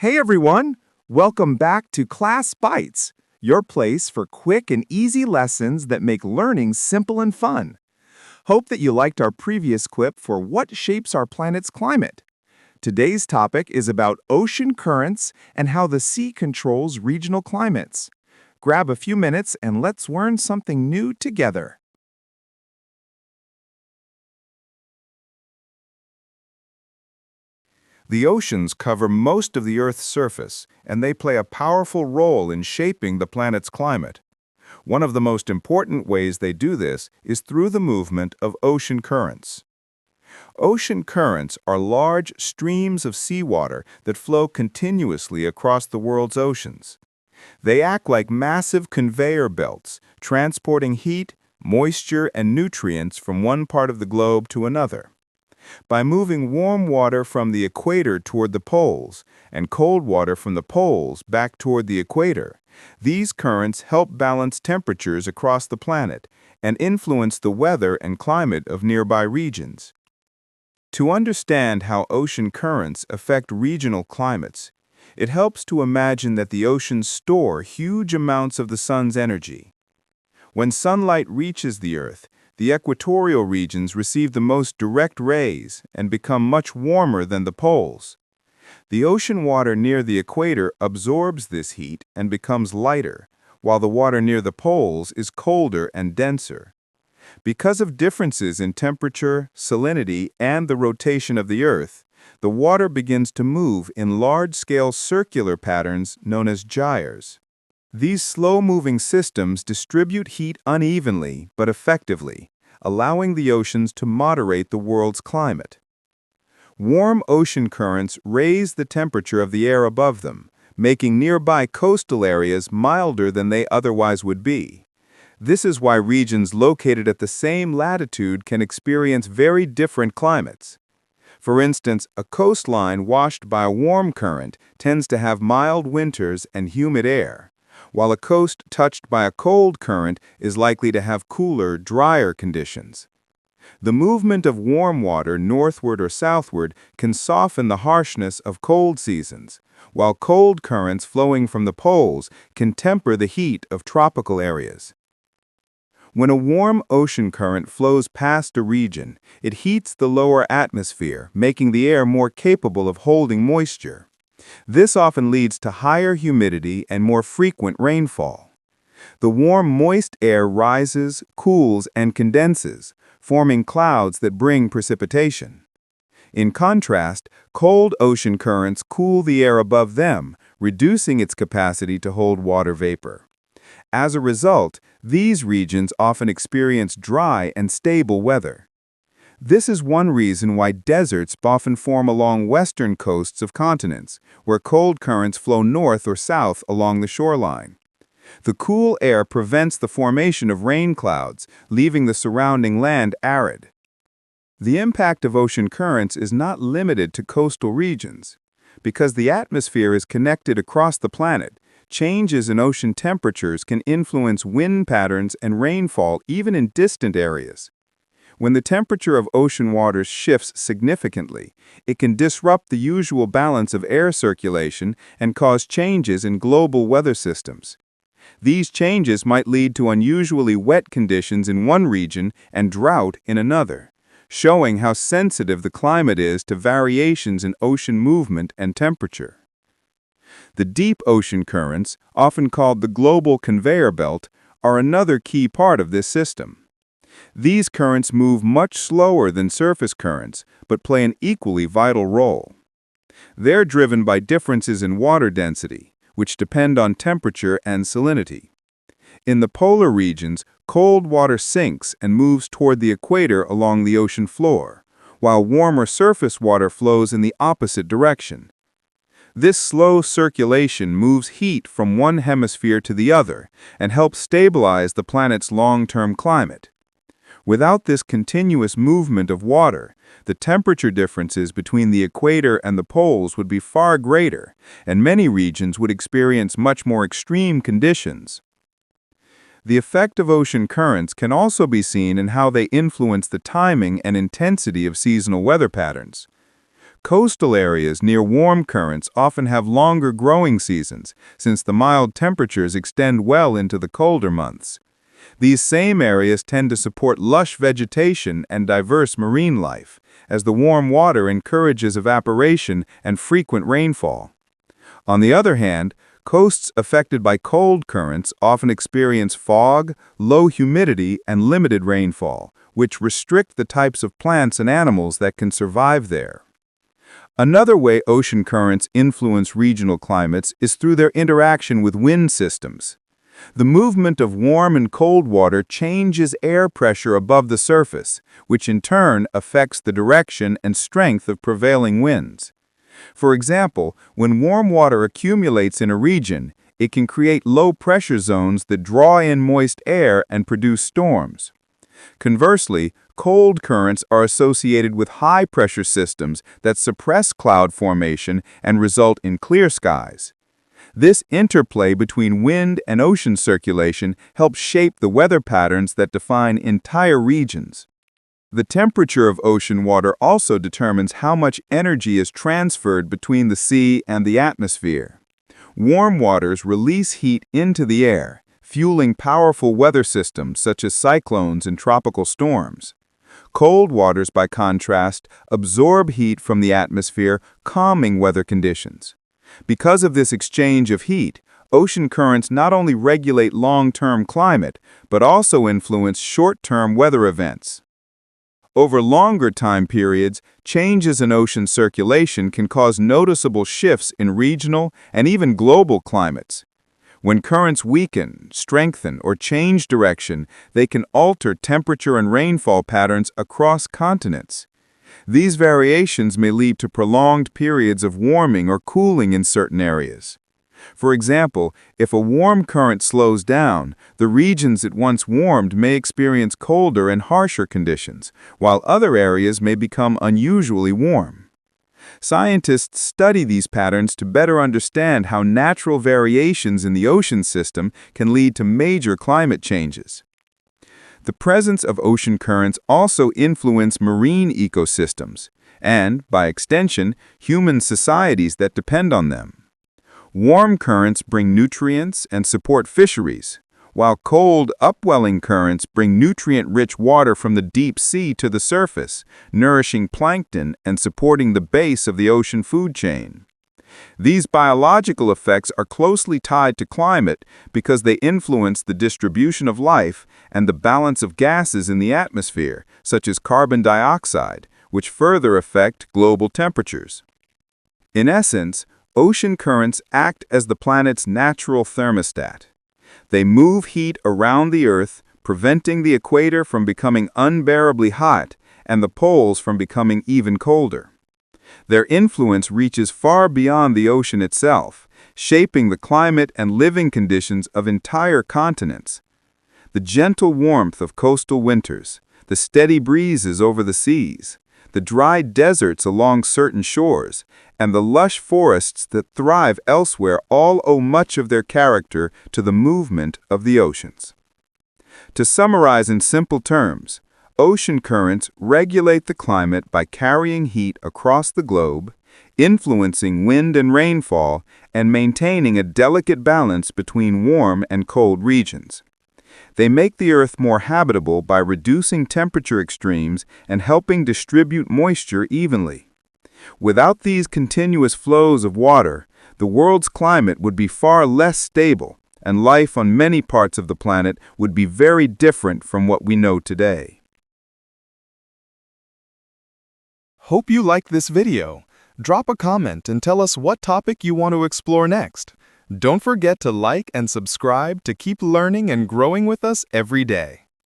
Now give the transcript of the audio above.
Hey everyone! Welcome back to Class Bites, your place for quick and easy lessons that make learning simple and fun. Hope that you liked our previous clip for what shapes our planet's climate. Today's topic is about ocean currents and how the sea controls regional climates. Grab a few minutes and let's learn something new together. The oceans cover most of the Earth's surface, and they play a powerful role in shaping the planet's climate. One of the most important ways they do this is through the movement of ocean currents. Ocean currents are large streams of seawater that flow continuously across the world's oceans. They act like massive conveyor belts, transporting heat, moisture, and nutrients from one part of the globe to another. By moving warm water from the equator toward the poles and cold water from the poles back toward the equator, these currents help balance temperatures across the planet and influence the weather and climate of nearby regions. To understand how ocean currents affect regional climates, it helps to imagine that the oceans store huge amounts of the sun's energy. When sunlight reaches the Earth, the equatorial regions receive the most direct rays and become much warmer than the poles. The ocean water near the equator absorbs this heat and becomes lighter, while the water near the poles is colder and denser. Because of differences in temperature, salinity, and the rotation of the Earth, the water begins to move in large-scale circular patterns known as gyres. These slow-moving systems distribute heat unevenly but effectively, allowing the oceans to moderate the world's climate. Warm ocean currents raise the temperature of the air above them, making nearby coastal areas milder than they otherwise would be. This is why regions located at the same latitude can experience very different climates. For instance, a coastline washed by a warm current tends to have mild winters and humid air, while a coast touched by a cold current is likely to have cooler, drier conditions. The movement of warm water northward or southward can soften the harshness of cold seasons, while cold currents flowing from the poles can temper the heat of tropical areas. When a warm ocean current flows past a region, it heats the lower atmosphere, making the air more capable of holding moisture. This often leads to higher humidity and more frequent rainfall. The warm, moist air rises, cools, and condenses, forming clouds that bring precipitation. In contrast, cold ocean currents cool the air above them, reducing its capacity to hold water vapor. As a result, these regions often experience dry and stable weather. This is one reason why deserts often form along western coasts of continents, where cold currents flow north or south along the shoreline. The cool air prevents the formation of rain clouds, leaving the surrounding land arid. The impact of ocean currents is not limited to coastal regions. Because the atmosphere is connected across the planet, changes in ocean temperatures can influence wind patterns and rainfall even in distant areas. When the temperature of ocean waters shifts significantly, it can disrupt the usual balance of air circulation and cause changes in global weather systems. These changes might lead to unusually wet conditions in one region and drought in another, showing how sensitive the climate is to variations in ocean movement and temperature. The deep ocean currents, often called the global conveyor belt, are another key part of this system. These currents move much slower than surface currents, but play an equally vital role. They're driven by differences in water density, which depend on temperature and salinity. In the polar regions, cold water sinks and moves toward the equator along the ocean floor, while warmer surface water flows in the opposite direction. This slow circulation moves heat from one hemisphere to the other and helps stabilize the planet's long-term climate. Without this continuous movement of water, the temperature differences between the equator and the poles would be far greater, and many regions would experience much more extreme conditions. The effect of ocean currents can also be seen in how they influence the timing and intensity of seasonal weather patterns. Coastal areas near warm currents often have longer growing seasons, since the mild temperatures extend well into the colder months. These same areas tend to support lush vegetation and diverse marine life, as the warm water encourages evaporation and frequent rainfall. On the other hand, coasts affected by cold currents often experience fog, low humidity, and limited rainfall, which restrict the types of plants and animals that can survive there. Another way ocean currents influence regional climates is through their interaction with wind systems. The movement of warm and cold water changes air pressure above the surface, which in turn affects the direction and strength of prevailing winds. For example, when warm water accumulates in a region, it can create low-pressure zones that draw in moist air and produce storms. Conversely, cold currents are associated with high-pressure systems that suppress cloud formation and result in clear skies. This interplay between wind and ocean circulation helps shape the weather patterns that define entire regions. The temperature of ocean water also determines how much energy is transferred between the sea and the atmosphere. Warm waters release heat into the air, fueling powerful weather systems such as cyclones and tropical storms. Cold waters, by contrast, absorb heat from the atmosphere, calming weather conditions. Because of this exchange of heat, ocean currents not only regulate long-term climate, but also influence short-term weather events. Over longer time periods, changes in ocean circulation can cause noticeable shifts in regional and even global climates. When currents weaken, strengthen, or change direction, they can alter temperature and rainfall patterns across continents. These variations may lead to prolonged periods of warming or cooling in certain areas. For example, if a warm current slows down, the regions it once warmed may experience colder and harsher conditions, while other areas may become unusually warm. Scientists study these patterns to better understand how natural variations in the ocean system can lead to major climate changes. The presence of ocean currents also influence marine ecosystems and, by extension, human societies that depend on them. Warm currents bring nutrients and support fisheries, while cold, upwelling currents bring nutrient-rich water from the deep sea to the surface, nourishing plankton and supporting the base of the ocean food chain. These biological effects are closely tied to climate because they influence the distribution of life and the balance of gases in the atmosphere, such as carbon dioxide, which further affect global temperatures. In essence, ocean currents act as the planet's natural thermostat. They move heat around the Earth, preventing the equator from becoming unbearably hot and the poles from becoming even colder. Their influence reaches far beyond the ocean itself, shaping the climate and living conditions of entire continents. The gentle warmth of coastal winters, the steady breezes over the seas, the dry deserts along certain shores, and the lush forests that thrive elsewhere all owe much of their character to the movement of the oceans. To summarize in simple terms, ocean currents regulate the climate by carrying heat across the globe, influencing wind and rainfall, and maintaining a delicate balance between warm and cold regions. They make the Earth more habitable by reducing temperature extremes and helping distribute moisture evenly. Without these continuous flows of water, the world's climate would be far less stable, and life on many parts of the planet would be very different from what we know today. Hope you liked this video. Drop a comment and tell us what topic you want to explore next. Don't forget to like and subscribe to keep learning and growing with us every day.